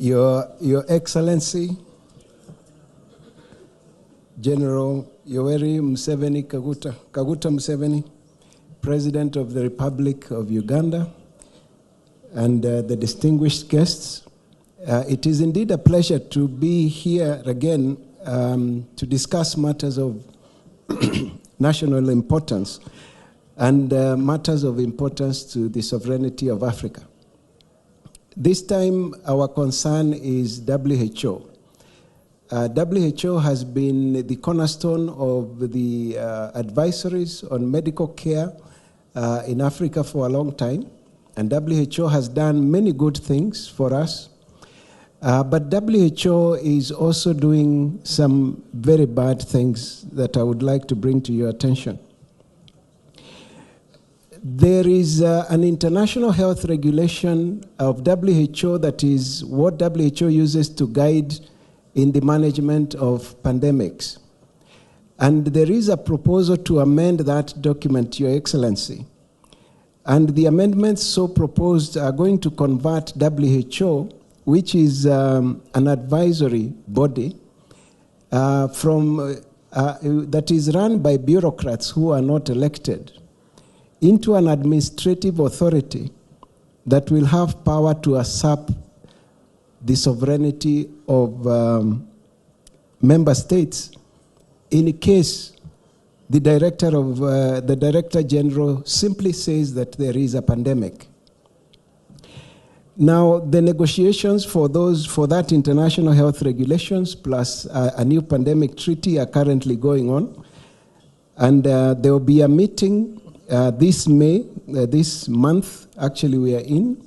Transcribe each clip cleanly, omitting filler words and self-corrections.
Your Excellency, General Yoweri Museveni Kaguta Museveni, President of the Republic of Uganda, and the distinguished guests, it is indeed a pleasure to be here again to discuss matters of national importance and matters of importance to the sovereignty of Africa. This time, our concern is WHO. WHO has been the cornerstone of the advisories on medical care in Africa for a long time, and WHO has done many good things for us. But WHO is also doing some very bad things that I would like to bring to your attention. There is an international health regulation of WHO that is what WHO uses to guide in the management of pandemics. And there is a proposal to amend that document, Your Excellency. And the amendments so proposed are going to convert WHO, which is an advisory body that is run by bureaucrats who are not elected, into an administrative authority that will have power to usurp the sovereignty of member states in case the Director General simply says that there is a pandemic. Now, the negotiations for that international health regulations plus a new pandemic treaty are currently going on, and there will be a meeting this month, actually we are in,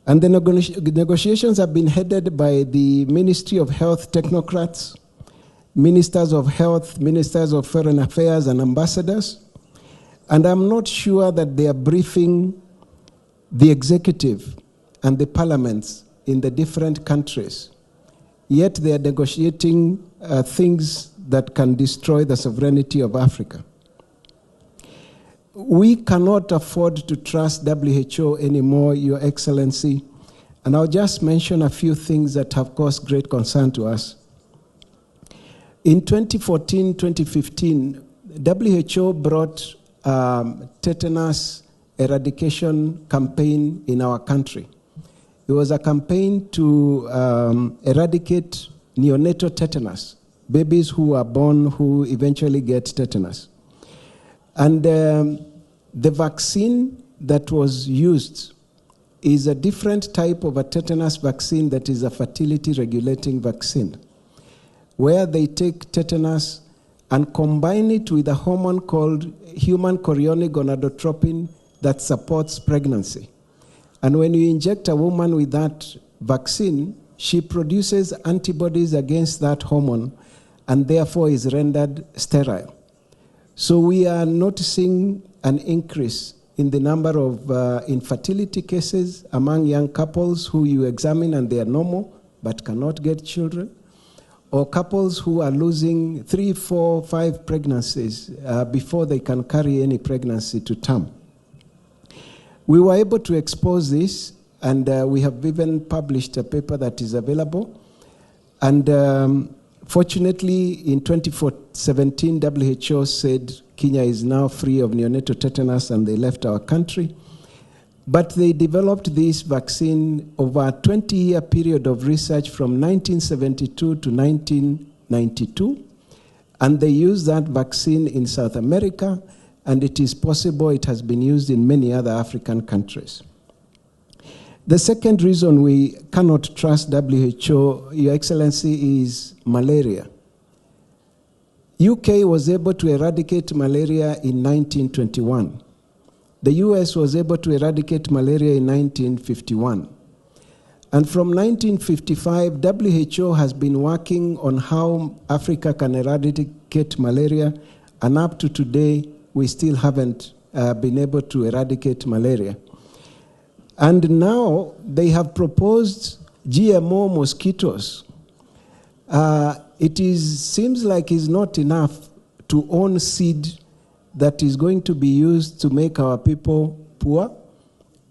and the negotiations have been headed by the Ministry of Health technocrats, ministers of health, ministers of foreign affairs, and ambassadors, and I'm not sure that they are briefing the executive and the parliaments in the different countries, yet they are negotiating things that can destroy the sovereignty of Africa. We cannot afford to trust WHO anymore, Your Excellency, and I'll just mention a few things that have caused great concern to us. In 2014-2015, WHO brought tetanus eradication campaign in our country. It was a campaign to eradicate neonatal tetanus, babies who are born who eventually get tetanus. And the vaccine that was used is a different type of a tetanus vaccine that is a fertility regulating vaccine, where they take tetanus and combine it with a hormone called human chorionic gonadotropin that supports pregnancy. And when you inject a woman with that vaccine, she produces antibodies against that hormone and therefore is rendered sterile. So we are noticing an increase in the number of infertility cases among young couples who you examine and they are normal but cannot get children, or couples who are losing 3, 4, 5 pregnancies before they can carry any pregnancy to term. We were able to expose this, and we have even published a paper that is available. And fortunately, in 2017, WHO said Kenya is now free of neonatal tetanus, and they left our country. But they developed this vaccine over a 20-year period of research from 1972 to 1992, and they used that vaccine in South America, and it is possible it has been used in many other African countries. The second reason we cannot trust WHO, Your Excellency, is malaria. UK was able to eradicate malaria in 1921. The US was able to eradicate malaria in 1951. And from 1955, WHO has been working on how Africa can eradicate malaria, and up to today, we still haven't been able to eradicate malaria. And now they have proposed GMO mosquitoes. Seems like it's not enough to own seed that is going to be used to make our people poor,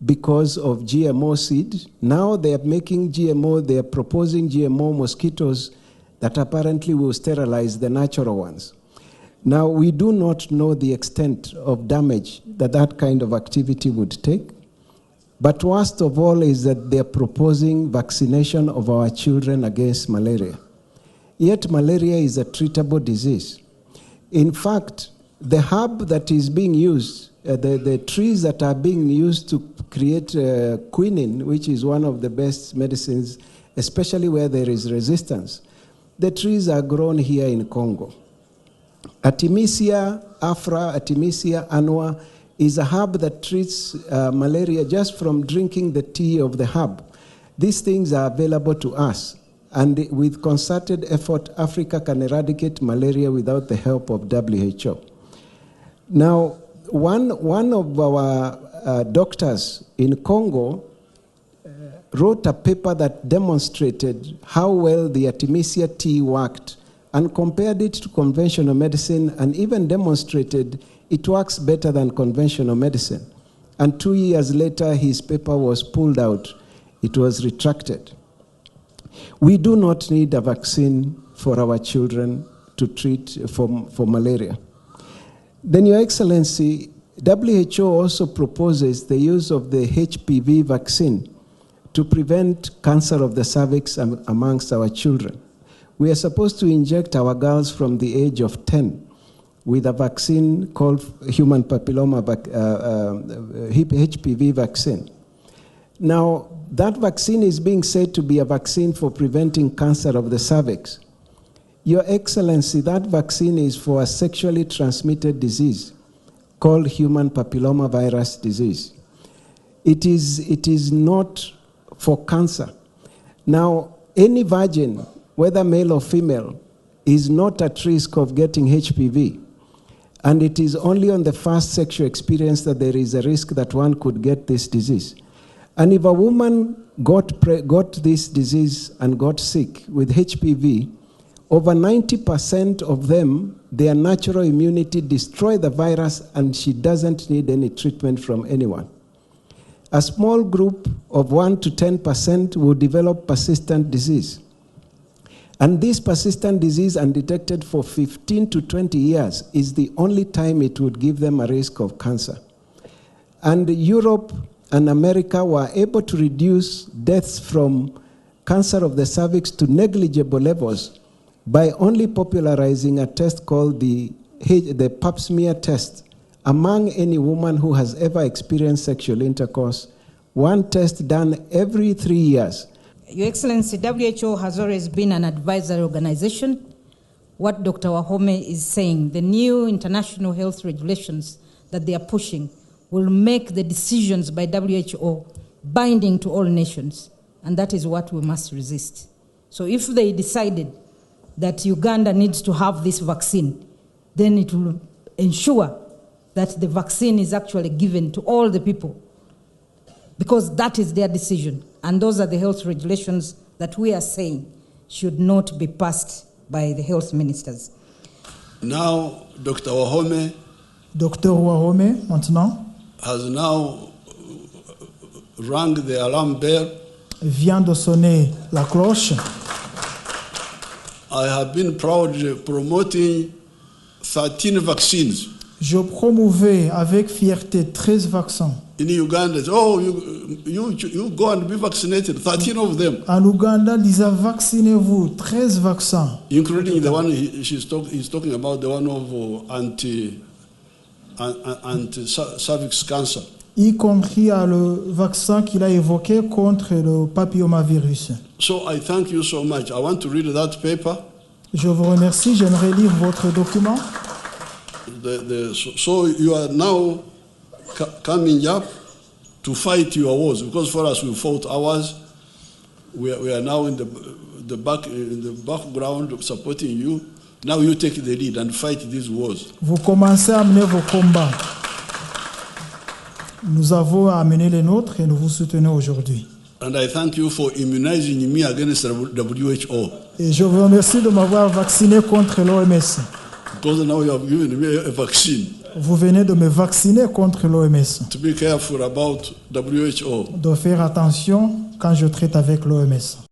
because of GMO seed. Now they are making GMO, they are proposing GMO mosquitoes that apparently will sterilize the natural ones. Now, we do not know the extent of damage that that kind of activity would take. But worst of all is that they are proposing vaccination of our children against malaria. Yet malaria is a treatable disease. In fact, the herb that is being used, the trees that are being used to create quinine, which is one of the best medicines, especially where there is resistance, the trees are grown here in Congo. Artemisia afra, Artemisia annua, is a herb that treats malaria just from drinking the tea of the herb. These things are available to us. And with concerted effort, Africa can eradicate malaria without the help of WHO. Now, one of our doctors in Congo wrote a paper that demonstrated how well the Artemisia tea worked and compared it to conventional medicine and even demonstrated it works better than conventional medicine. And 2 years later, his paper was pulled out. It was retracted. We do not need a vaccine for our children to treat for malaria. Then, Your Excellency, WHO also proposes the use of the HPV vaccine to prevent cancer of the cervix amongst our children. We are supposed to inject our girls from the age of 10 with a vaccine called human papilloma HPV vaccine. Now, that vaccine is being said to be a vaccine for preventing cancer of the cervix. Your Excellency, that vaccine is for a sexually transmitted disease called human papilloma virus disease. It is not for cancer. Now, any virgin, whether male or female, is not at risk of getting HPV. And it is only on the first sexual experience that there is a risk that one could get this disease. And if a woman got this disease and got sick with HPV, over 90% of them, their natural immunity destroy the virus and she doesn't need any treatment from anyone. A small group of 1 to 10% will develop persistent disease. And this persistent disease, undetected for 15 to 20 years, is the only time it would give them a risk of cancer. And Europe and America were able to reduce deaths from cancer of the cervix to negligible levels by only popularizing a test called the pap smear test among any woman who has ever experienced sexual intercourse, one test done every 3 years. Your Excellency, WHO has always been an advisory organization. What Dr. Wahome is saying, the new international health regulations that they are pushing will make the decisions by WHO binding to all nations, and that is what we must resist. So if they decided that Uganda needs to have this vaccine, then it will ensure that the vaccine is actually given to all the people, because that is their decision. And those are the health regulations that we are saying should not be passed by the health ministers. Now, Dr. Wahome maintenant, has now rang the alarm bell. Vient de sonner la cloche. I have been proudly promoting 13 vaccines. Je promouvais avec fierté 13 vaccins. In Uganda, you go and be vaccinated, 13 of them. En Ouganda, disait vaccinez-vous, 13 vaccins. Including the one he's talking about, the one of anti-cervix cancer. Y compris le vaccin qu'il a évoqué contre le papillomavirus. So I thank you so much. I want to read that paper. Je vous remercie. J'aimerais lire votre document. So you are now coming up to fight your wars, because for us we fought ours. We are now in the background supporting you. Now you take the lead and fight these wars. Vous commencez à mener vos combats. Nous avons amené les nôtres et nous vous soutenons aujourd'hui. And I thank you for immunizing me against WHO. Et je vous remercie de m'avoir vacciné contre l'OMS. Because now you have given me a vaccine. Vous venez de me vacciner contre l'OMS. to be careful about WHO. De faire attention quand je traite avec l'OMS.